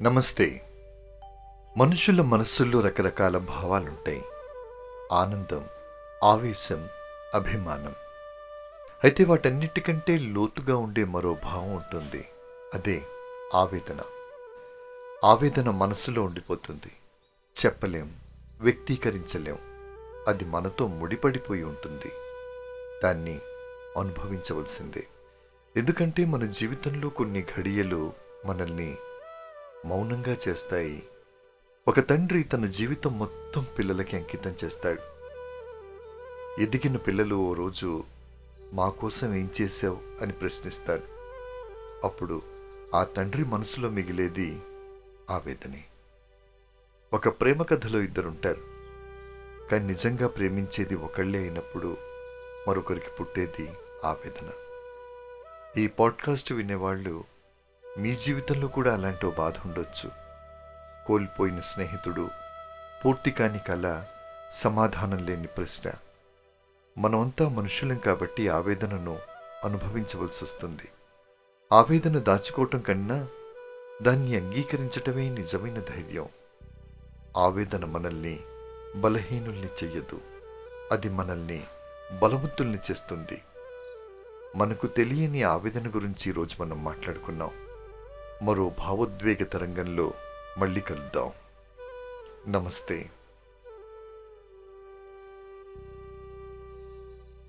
నమస్తే. మనుషుల మనస్సుల్లో రకరకాల భావాలుంటాయి. ఆనందం, ఆవేశం, అభిమానం. అయితే వాటన్నిటికంటే లోతుగా ఉండే మరో భావం ఉంటుంది. అదే ఆవేదన. ఆవేదన మనస్సులో ఉండిపోతుంది. చెప్పలేం, వ్యక్తీకరించలేం. అది మనతో ముడిపడిపోయి ఉంటుంది. దాన్ని అనుభవించవలసిందే. ఎందుకంటే మన జీవితంలో కొన్ని ఘడియలు మనల్ని మౌనంగా చేస్తాయి. ఒక తండ్రి తన జీవితం మొత్తం పిల్లలకి అంకితం చేస్తాడు. ఎదిగిన పిల్లలు ఓ రోజు మా కోసం ఏం చేశావు అని ప్రశ్నిస్తారు. అప్పుడు ఆ తండ్రి మనసులో మిగిలేది ఆవేదనే. ఒక ప్రేమ కథలో ఇద్దరుంటారు. కానీ నిజంగా ప్రేమించేది ఒకళ్ళే అయినప్పుడు మరొకరికి పుట్టేది ఆవేదన. ఈ పాడ్కాస్ట్ వినేవాళ్ళు మీ జీవితంలో కూడా అలాంటి బాధ ఉండొచ్చు. కోల్పోయిన స్నేహితుడు, పూర్తి కాని కళ, సమాధానం లేని ప్రశ్న. మనమంతా మనుషులం కాబట్టి ఆవేదనను అనుభవించవలసి వస్తుంది. ఆవేదన దాచుకోవటం కన్నా దాన్ని అంగీకరించటమే నిజమైన ధైర్యం. ఆవేదన మనల్ని బలహీనుల్ని చెయ్యదు. అది మనల్ని బలవంతుల్ని చేస్తుంది. మనకు తెలియని ఆవేదన గురించి ఈరోజు మనం మాట్లాడుకున్నాం. మరో భావోద్వేగ తరంగంలో మళ్ళీ కలుద్దాం. నమస్తే.